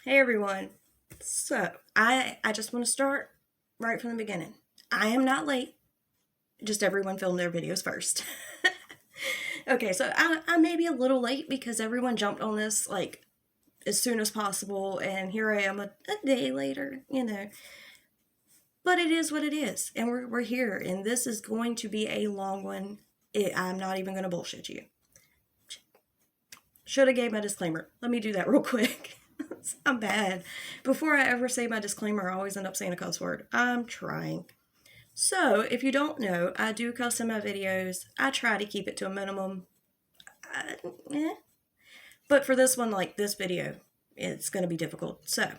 Hey everyone. I just want to start right from the beginning. I am not late. Just everyone filmed their videos first. Okay, so I may be a little late because everyone jumped on this like as soon as possible, and here I am a day later. But it is what it is, and we're here, and this is going to be a long one. I'm not even going to bullshit you. Should have gave my disclaimer. Let me do that real quick. I'm bad. Before I ever say my disclaimer, I always end up saying a cuss word. I'm trying. So, if you don't know, I do cuss in my videos. I try to keep it to a minimum. Eh. But for this one, like this video, it's going to be difficult. So,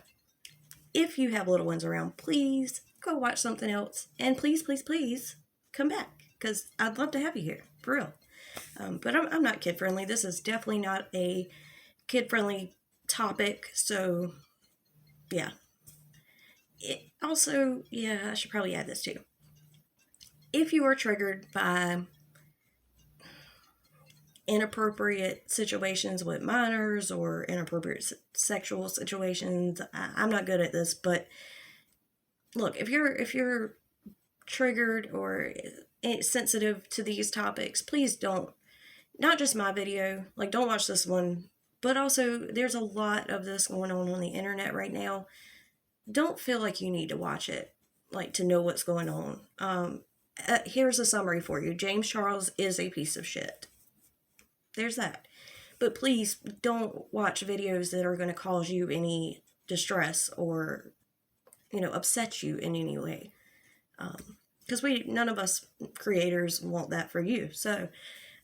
if you have little ones around, please go watch something else. And please, please, please come back. Because I'd love to have you here. For real. But I'm not kid friendly. This is definitely not a kid friendly topic. So, yeah. I should probably add this too. If you are triggered by inappropriate situations with minors or inappropriate sexual situations, I'm not good at this, but look, if you're triggered or sensitive to these topics, please don't. Not just my video, like don't watch this one, but also there's a lot of this going on the internet right now. Don't feel like you need to watch it, like to know what's going on. Here's a summary for you. James Charles is a piece of shit. There's that. But please don't watch videos that are going to cause you any distress or, upset you in any way. Because none of us creators want that for you. So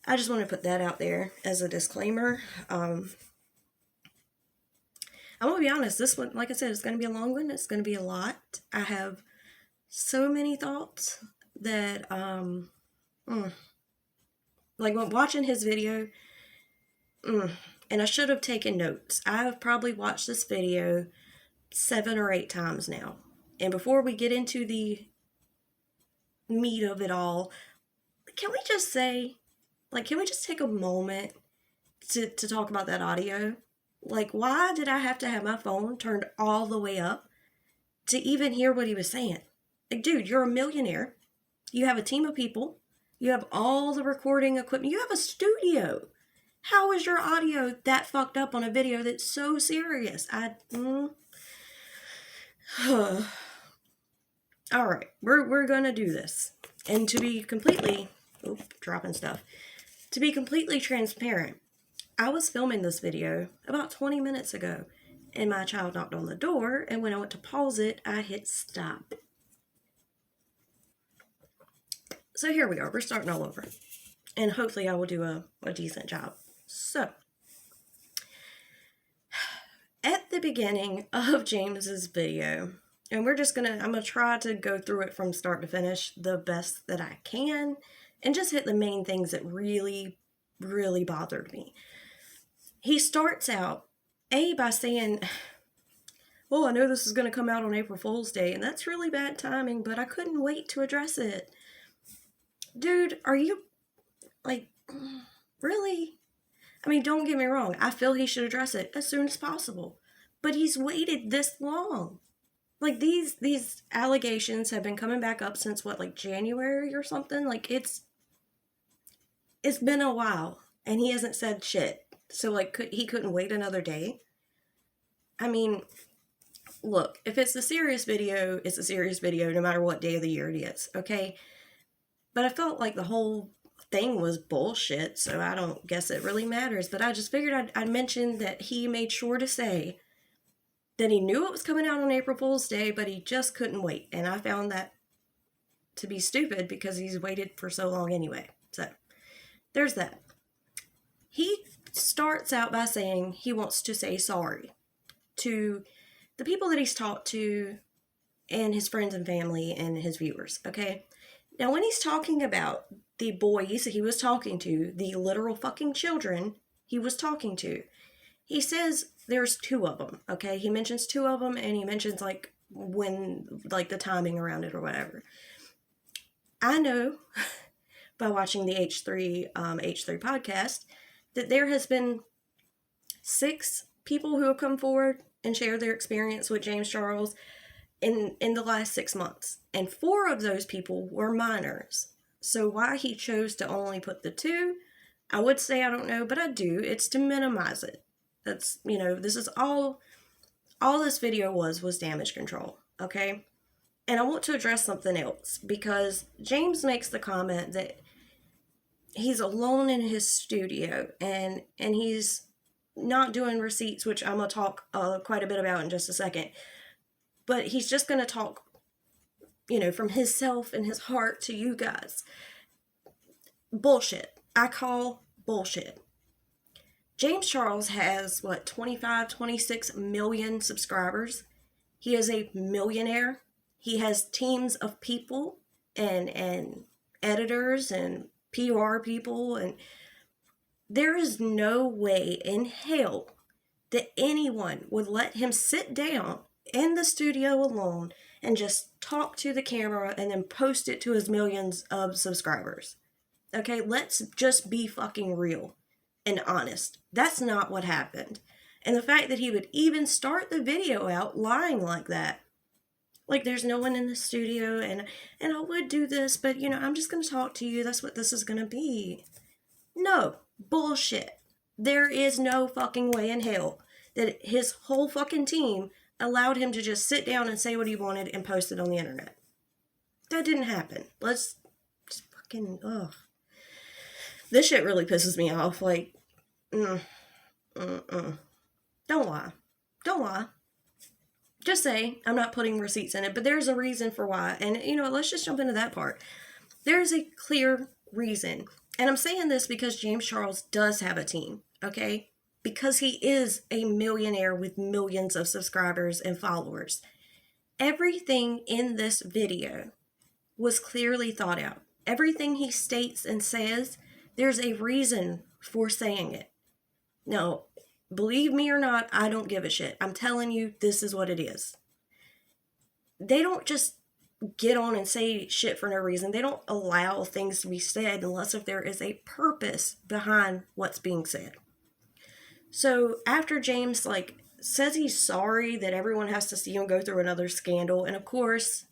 I just want to put that out there as a disclaimer. I'm going to be honest, this one, like I said, it's going to be a long one. It's going to be a lot. I have so many thoughts that, like when watching his video, and I should have taken notes. I have probably watched this video 7 or 8 times now. And before we get into the meat of it all, can we just say, can we just take a moment to talk about that audio? Like, why did I have to have my phone turned all the way up to even hear what he was saying? Like, dude, you're a millionaire. You have a team of people. You have all the recording equipment. You have a studio. How is your audio that fucked up on a video that's so serious? All right, we're gonna do this. And to be completely, dropping stuff. To be completely transparent, I was filming this video about 20 minutes ago, and my child knocked on the door, and when I went to pause it, I hit stop. So here we are, we're starting all over. And hopefully I will do a decent job. So, at the beginning of James's video, and I'm gonna try to go through it from start to finish the best that I can, and just hit the main things that really, really bothered me. He starts out, by saying, well, I know this is going to come out on April Fool's Day, and that's really bad timing, but I couldn't wait to address it. Dude, are you, really? I mean, don't get me wrong. I feel he should address it as soon as possible. But he's waited this long. Like, these allegations have been coming back up since, January or something? Like, it's been a while, and he hasn't said shit. So, he couldn't wait another day? I mean, look, if it's a serious video, it's a serious video no matter what day of the year it is, okay? But I felt like the whole thing was bullshit, so I don't guess it really matters. But I just figured I'd mention that he made sure to say that he knew it was coming out on April Fool's Day, but he just couldn't wait. And I found that to be stupid because he's waited for so long anyway. So, there's that. He starts out by saying he wants to say sorry to the people that he's talked to and his friends and family and his viewers, okay? Now, when he's talking about the boys he was talking to, the literal fucking children he was talking to, he says there's 2 of them, okay? He mentions 2 of them, and he mentions, when, the timing around it or whatever. I know, by watching the H3 podcast, that there has been 6 people who have come forward and shared their experience with James Charles in the last 6 months. And 4 of those people were minors. So why he chose to only put the 2, I would say I don't know, but I do. It's to minimize it. That's, this is all this video was damage control, okay? And I want to address something else, because James makes the comment that he's alone in his studio and he's not doing receipts, which I'm going to talk quite a bit about in just a second. But he's just going to talk, from his self and his heart to you guys. Bullshit. I call bullshit. James Charles has, 25, 26 million subscribers. He is a millionaire. He has teams of people and editors and PR people, and there is no way in hell that anyone would let him sit down in the studio alone and just talk to the camera and then post it to his millions of subscribers. Okay, let's just be fucking real and honest. That's not what happened. And the fact that he would even start the video out lying like that, like there's no one in the studio and I would do this, but I'm just going to talk to you. That's what this is going to be. No, bullshit. There is no fucking way in hell that his whole fucking team allowed him to just sit down and say what he wanted and post it on the internet. That didn't happen. Let's just fucking, ugh. This shit really pisses me off. Like, Don't lie. Don't lie. Just say, I'm not putting receipts in it, but there's a reason for why. And, let's just jump into that part. There's a clear reason. And I'm saying this because James Charles does have a team, okay? Because he is a millionaire with millions of subscribers and followers. Everything in this video was clearly thought out. Everything he states and says, there's a reason for saying it. Now, believe me or not, I don't give a shit. I'm telling you, this is what it is. They don't just get on and say shit for no reason. They don't allow things to be said unless if there is a purpose behind what's being said. So after James says he's sorry that everyone has to see him go through another scandal, and of course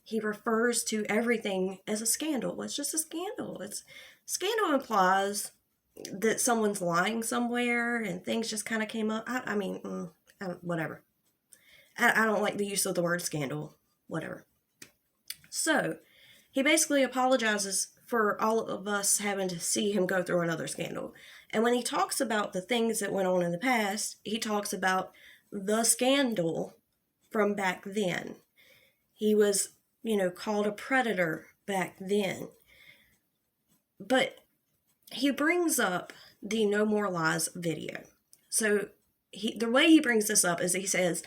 he refers to everything as a scandal. It's just a scandal. Scandal implies that someone's lying somewhere and things just kind of came up. Whatever. I don't like the use of the word scandal. Whatever. So, he basically apologizes for all of us having to see him go through another scandal. And when he talks about the things that went on in the past, he talks about the scandal from back then. He was, called a predator back then. But he brings up the No More Lies video. So the way he brings this up is he says,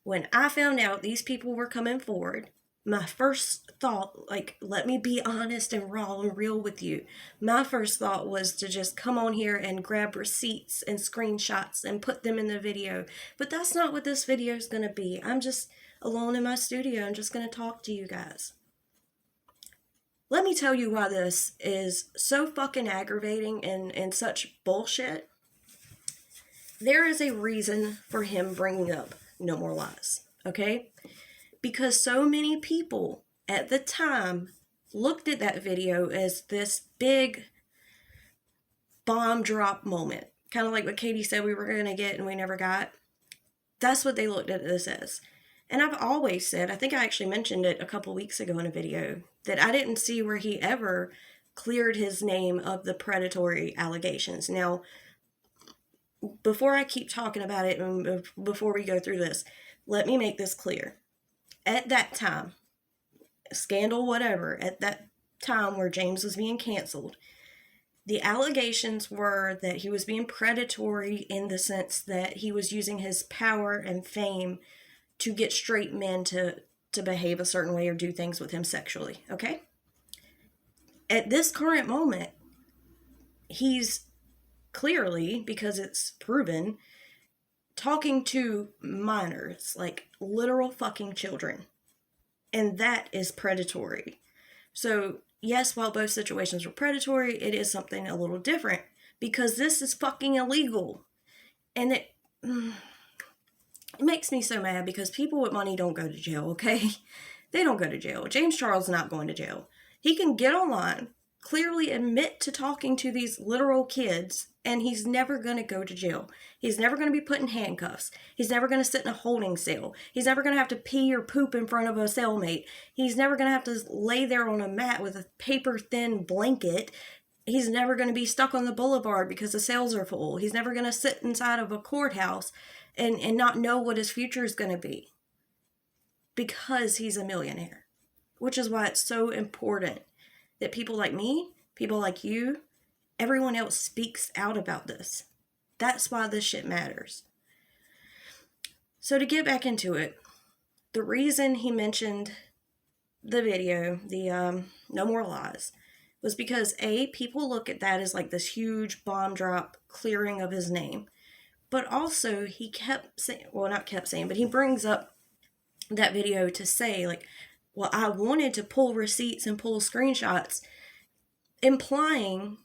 when I found out these people were coming forward, my first thought, let me be honest and raw and real with you. My first thought was to just come on here and grab receipts and screenshots and put them in the video. But that's not what this video is going to be. I'm just alone in my studio. I'm just going to talk to you guys. Let me tell you why this is so fucking aggravating and such bullshit. There is a reason for him bringing up No More Lies, okay? Because so many people at the time looked at that video as this big bomb drop moment. Kind of like what Katie said we were going to get and we never got. That's what they looked at this as. And I've always said, I think I actually mentioned it a couple weeks ago in a video, that I didn't see where he ever cleared his name of the predatory allegations. Now, before I keep talking about it and before we go through this, let me make this clear. At that time, scandal, whatever, at that time where James was being canceled, the allegations were that he was being predatory in the sense that he was using his power and fame to get straight men to behave a certain way or do things with him sexually, okay? At this current moment, he's clearly, because it's proven, talking to minors, like literal fucking children. And that is predatory. So, yes, while both situations were predatory, it is something a little different because this is fucking illegal. And It makes me so mad because people with money don't go to jail, okay? They don't go to jail. James Charles is not going to jail. He can get online, clearly admit to talking to these literal kids, and he's never going to go to jail. He's never going to be put in handcuffs. He's never going to sit in a holding cell. He's never going to have to pee or poop in front of a cellmate. He's never going to have to lay there on a mat with a paper-thin blanket. He's never going to be stuck on the boulevard because the cells are full. He's never going to sit inside of a courthouse and not know what his future is going to be because he's a millionaire. Which is why it's so important that people like me, people like you, everyone else speaks out about this. That's why this shit matters. So to get back into it, the reason he mentioned the video, the No More Lies, was because people look at that as like this huge bomb drop clearing of his name. But also he kept saying, well, not kept saying, but he brings up that video to say like, well, I wanted to pull receipts and pull screenshots, implying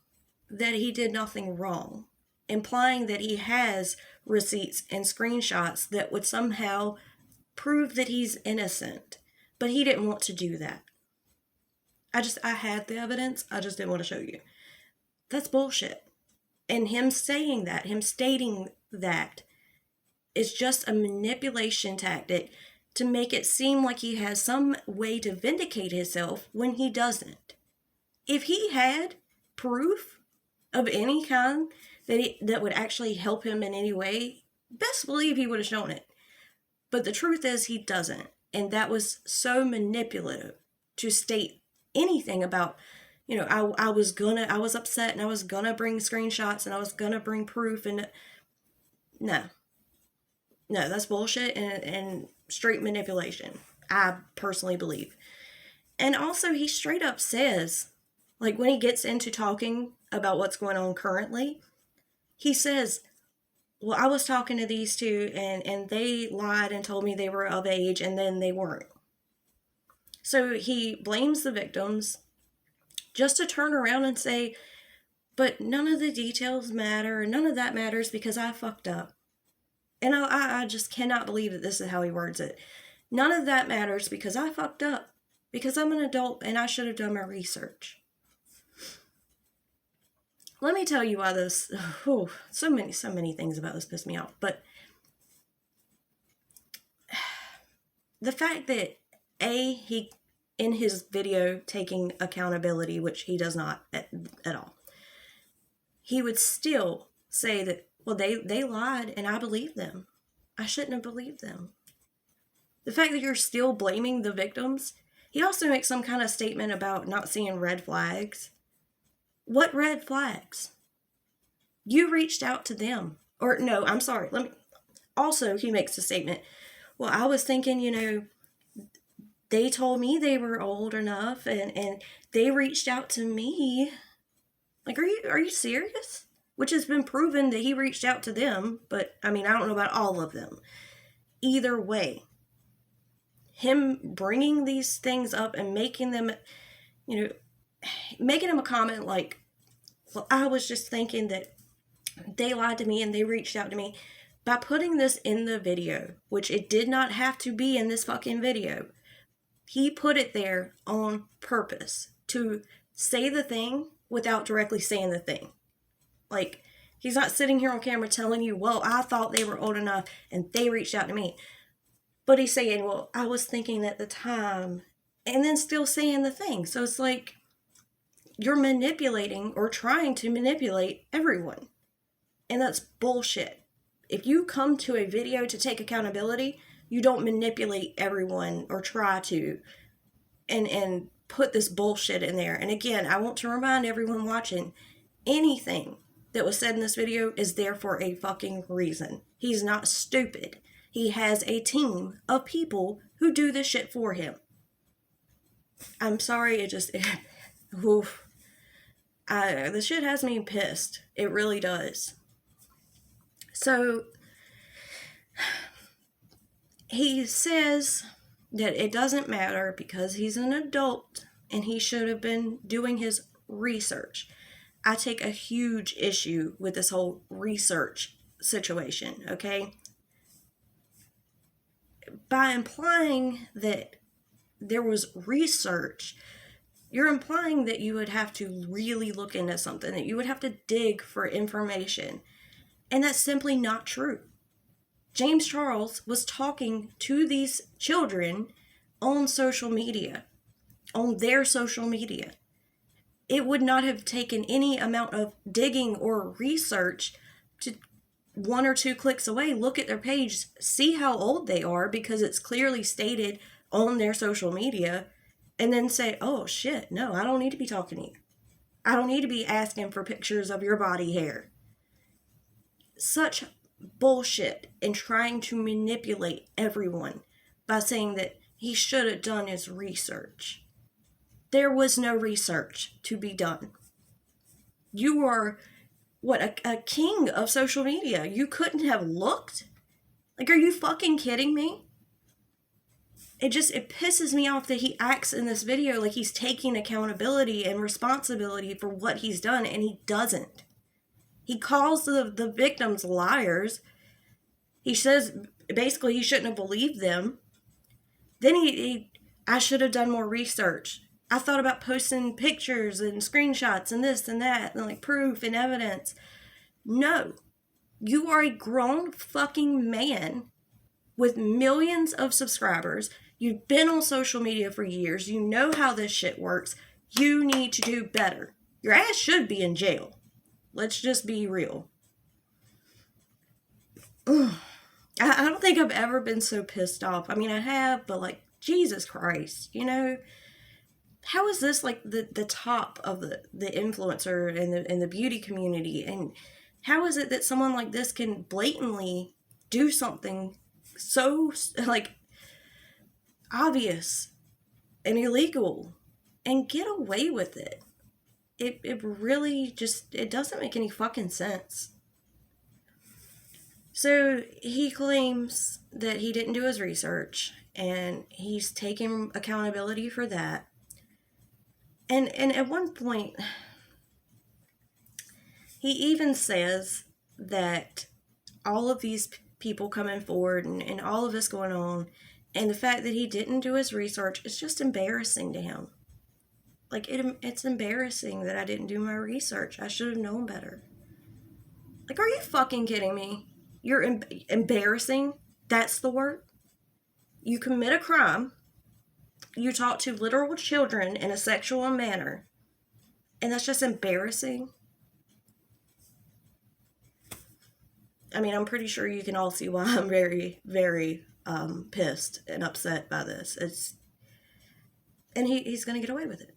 that he did nothing wrong, implying that he has receipts and screenshots that would somehow prove that he's innocent. But he didn't want to do that. I had the evidence, I just didn't want to show you. That's bullshit. And him saying that, him stating that, is just a manipulation tactic to make it seem like he has some way to vindicate himself when he doesn't. If he had proof of any kind that would actually help him in any way, best believe he would have shown it. But the truth is he doesn't. And that was so manipulative to state anything about, I was upset and I was gonna bring screenshots and I was gonna bring proof, and no, that's bullshit and straight manipulation, I personally believe. And also he straight up says, like when he gets into talking about what's going on currently, he says, well, I was talking to these two and they lied and told me they were of age and then they weren't. So he blames the victims just to turn around and say, but none of the details matter, none of that matters because I fucked up. And I just cannot believe that this is how he words it. None of that matters because I fucked up. Because I'm an adult and I should have done my research. Let me tell you why this, so many things about this piss me off. But the fact that he, in his video taking accountability, which he does not at all, he would still say that, well, they lied and I believed them. I shouldn't have believed them. The fact that you're still blaming the victims. He also makes some kind of statement about not seeing red flags. What red flags? You reached out to them. Or no, I'm sorry. Also, he makes a statement. Well, I was thinking, they told me they were old enough and they reached out to me. Like, are you serious? Which has been proven that he reached out to them, but I don't know about all of them. Either way, him bringing these things up and making them, making him a comment like, well, I was just thinking that they lied to me and they reached out to me. By putting this in the video, which it did not have to be in this fucking video, he put it there on purpose to say the thing without directly saying the thing. Like, he's not sitting here on camera telling you, well, I thought they were old enough and they reached out to me. But he's saying, well, I was thinking at the time, and then still saying the thing. So it's like, you're manipulating or trying to manipulate everyone. And that's bullshit. If you come to a video to take accountability, you don't manipulate everyone or try to and put this bullshit in there. And again, I want to remind everyone watching, anything that was said in this video is there for a fucking reason. He's not stupid. He has a team of people who do this shit for him. I'm sorry, oof. This shit has me pissed. It really does. So, he says that it doesn't matter because he's an adult and he should have been doing his research. I take a huge issue with this whole research situation, okay? by implying that there was research, you're implying that you would have to really look into something, that you would have to dig for information. And that's simply not true. James Charles was talking to these children on social media, on their social media. It would not have taken any amount of digging or research to 1 or 2 clicks away, look at their page, see how old they are, because it's clearly stated on their social media, and then say, oh shit, no, I don't need to be talking to you. I don't need to be asking for pictures of your body hair. Such bullshit, and trying to manipulate everyone by saying that he should have done his research. There was no research to be done. You are, a king of social media. You couldn't have looked? Like, are you fucking kidding me? It pisses me off that he acts in this video like he's taking accountability and responsibility for what he's done, and he doesn't. He calls the victims liars. He says, basically, he shouldn't have believed them. Then I should have done more research. I thought about posting pictures and screenshots and this and that, and like proof and evidence. No. You are a grown fucking man with millions of subscribers. You've been on social media for years. You know how this shit works. You need to do better. Your ass should be in jail. Let's just be real. Ugh. I don't think I've ever been so pissed off. I mean, I have, but like, Jesus Christ, you know? How is this like the top of the influencer and the beauty community? And how is it that someone like this can blatantly do something so like obvious and illegal and get away with it? It really just, it doesn't make any fucking sense. So he claims that he didn't do his research, and he's taking accountability for that. And at one point, he even says that all of these people coming forward and all of this going on, and the fact that he didn't do his research is just embarrassing to him. Like, it's embarrassing that I didn't do my research. I should have known better. Like, are you fucking kidding me? You're embarrassing? That's the word? You commit a crime. You talk to literal children in a sexual manner. And that's just embarrassing? I mean, I'm pretty sure you can all see why I'm very, very pissed and upset by this. And he's going to get away with it.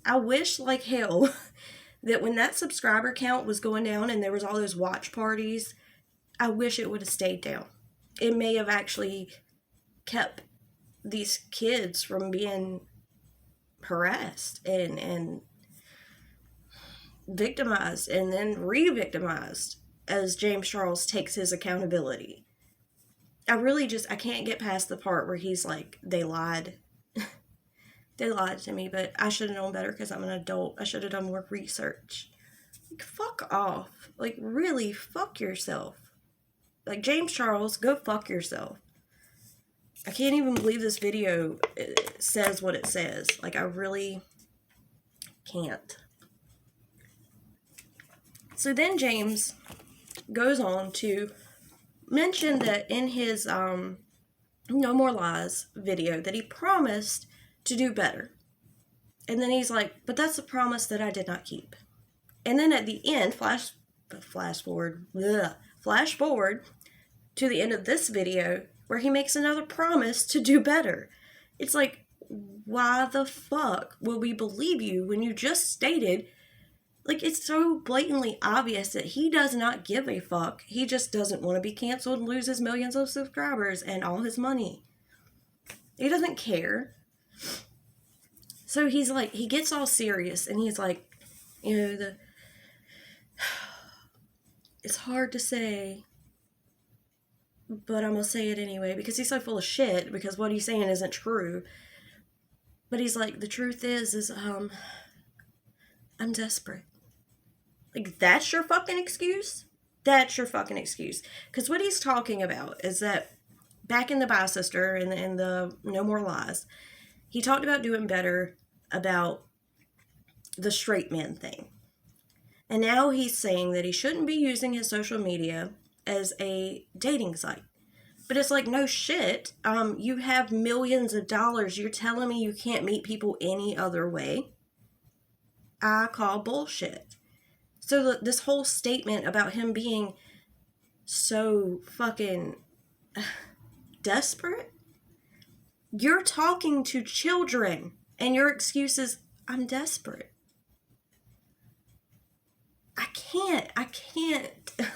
I wish like hell that when that subscriber count was going down and there was all those watch parties, I wish it would have stayed down. It may have actually kept these kids from being harassed and victimized and then re-victimized as James Charles takes his accountability. I can't get past the part where he's like, they lied. They lied to me, but I should have known better because I'm an adult. I should have done more research. Like, fuck off. Like, really, fuck yourself. Like, James Charles, go fuck yourself. I can't even believe this video says what it says. Like, I really can't. So then James goes on to mention that in his No More Lies video that he promised to do better. And then he's like, but that's a promise that I did not keep. And then at the end, flash forward to the end of this video where he makes another promise to do better. It's like, why the fuck will we believe you when you just stated, like, it's so blatantly obvious that he does not give a fuck. He just doesn't want to be canceled and lose his millions of subscribers and all his money. He doesn't care. So he's like, he gets all serious and he's like, you know, it's hard to say, but I'm going to say it anyway, because he's so full of shit, because what he's saying isn't true. But he's like, the truth is I'm desperate. Like, that's your fucking excuse? That's your fucking excuse. Because what he's talking about is that back in the Bye Sister and the No More Lies, he talked about doing better about the straight man thing. And now he's saying that he shouldn't be using his social media as a dating site. But it's like, no shit. You have millions of dollars. You're telling me you can't meet people any other way? I call bullshit. So this whole statement about him being so fucking desperate, you're talking to children and your excuse is, I'm desperate. I can't.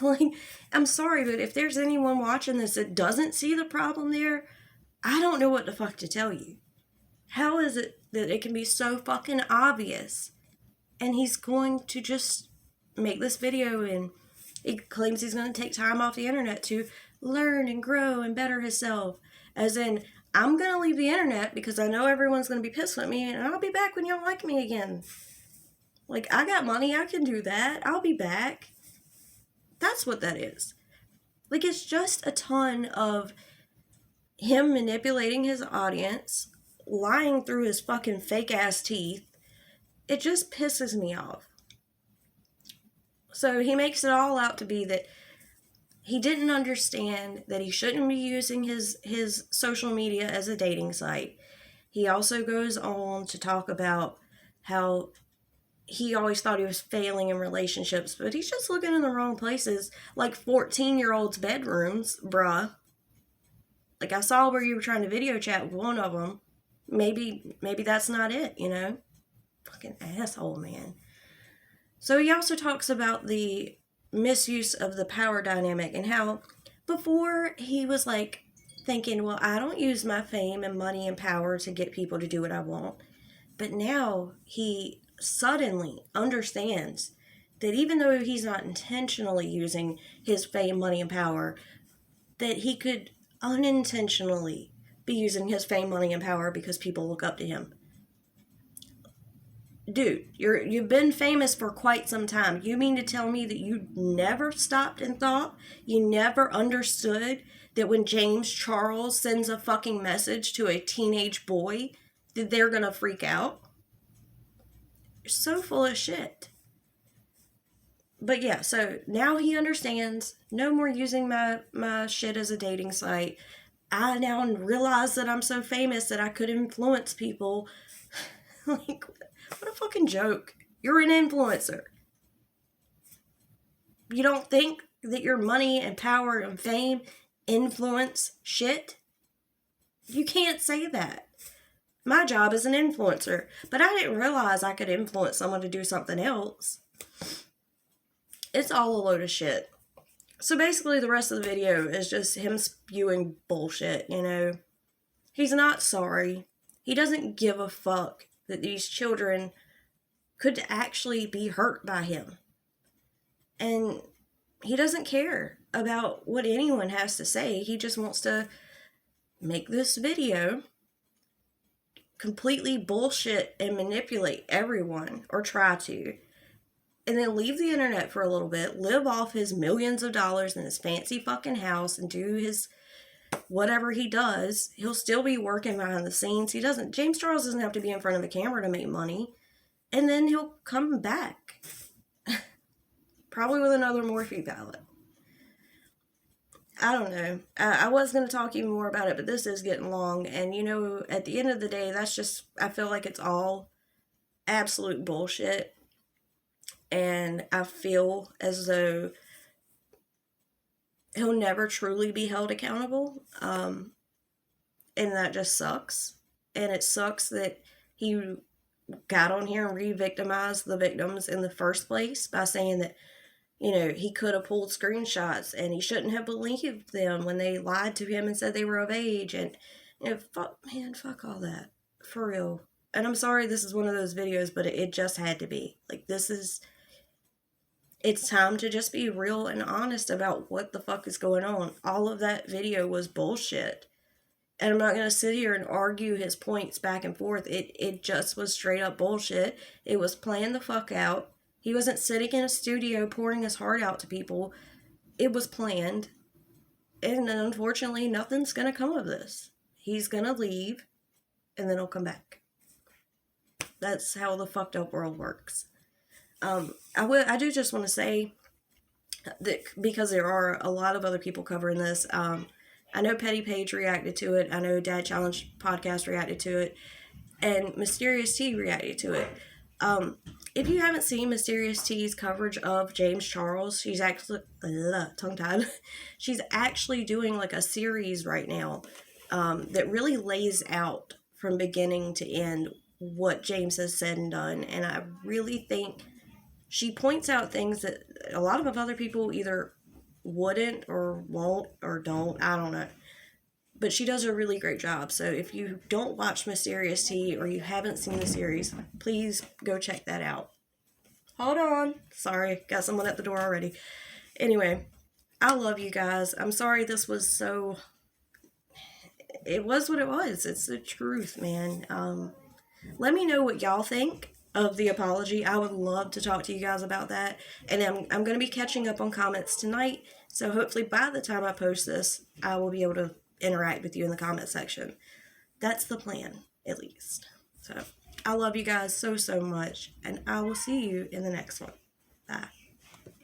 Like, I'm sorry, but if there's anyone watching this that doesn't see the problem there, I don't know what the fuck to tell you. How is it that it can be so fucking obvious? And he's going to just make this video and he claims he's going to take time off the internet to learn and grow and better himself. As in, I'm going to leave the internet because I know everyone's going to be pissed at me and I'll be back when y'all like me again. Like, I got money, I can do that. I'll be back. That's what that is. Like, it's just a ton of him manipulating his audience, lying through his fucking fake-ass teeth. It just pisses me off. So he makes it all out to be that he didn't understand that he shouldn't be using his social media as a dating site. He also goes on to talk about how he always thought he was failing in relationships, but he's just looking in the wrong places, like 14-year-olds' bedrooms, bruh. Like, I saw where you were trying to video chat with one of them. Maybe that's not it, you know? Fucking asshole, man. So he also talks about the misuse of the power dynamic and how before he was like thinking, well, I don't use my fame and money and power to get people to do what I want. But now he suddenly understands that even though he's not intentionally using his fame, money, and power, that he could unintentionally be using his fame, money, and power because people look up to him. Dude, you've been famous for quite some time. You mean to tell me that you never stopped and thought? You never understood that when James Charles sends a fucking message to a teenage boy, that they're gonna freak out? You're so full of shit. But yeah, so now he understands. No more using my shit as a dating site. I now realize that I'm so famous that I could influence people. Like, what a fucking joke. You're an influencer. You don't think that your money and power and fame influence shit? You can't say that. My job is an influencer, but I didn't realize I could influence someone to do something else. It's all a load of shit. So basically the rest of the video is just him spewing bullshit, you know. He's not sorry. He doesn't give a fuck that these children could actually be hurt by him. And he doesn't care about what anyone has to say. He just wants to make this video, completely bullshit and manipulate everyone, or try to, and then leave the internet for a little bit, live off his millions of dollars in his fancy fucking house and do his whatever he does. He'll still be working behind the scenes. James Charles doesn't have to be in front of a camera to make money. And then he'll come back. Probably with another Morphe palette. I don't know. I was going to talk even more about it, but this is getting long. And, you know, at the end of the day, that's just, I feel like it's all absolute bullshit. And I feel as though he'll never truly be held accountable. And that just sucks. And it sucks that he got on here and re-victimized the victims in the first place by saying that, you know, he could have pulled screenshots and he shouldn't have believed them when they lied to him and said they were of age. And, you know, fuck all that. For real. And I'm sorry this is one of those videos, but it just had to be. Like, it's time to just be real and honest about what the fuck is going on. All of that video was bullshit. And I'm not going to sit here and argue his points back and forth. It just was straight up bullshit. It was planned the fuck out. He wasn't sitting in a studio pouring his heart out to people. It was planned. And unfortunately, nothing's going to come of this. He's going to leave, and then he'll come back. That's how the fucked up world works. I do just want to say that, because there are a lot of other people covering this, I know Petty Page reacted to it. I know Dad Challenge Podcast reacted to it. And Mysterious T reacted to it. If you haven't seen Mysterious T's coverage of James Charles, she's actually tongue-tied. She's actually doing like a series right now that really lays out from beginning to end what James has said and done. And I really think she points out things that a lot of other people either wouldn't or won't or don't. I don't know. But she does a really great job. So if you don't watch Mysterious T or you haven't seen the series, please go check that out. Hold on. Sorry, got someone at the door already. Anyway, I love you guys. I'm sorry this was so... It was what it was. It's the truth, man. Let me know what y'all think of the apology. I would love to talk to you guys about that. And I'm going to be catching up on comments tonight. So hopefully by the time I post this, I will be able to interact with you in the comment section. That's the plan, at least. So I love you guys so much, and I will see you in the next one. Bye.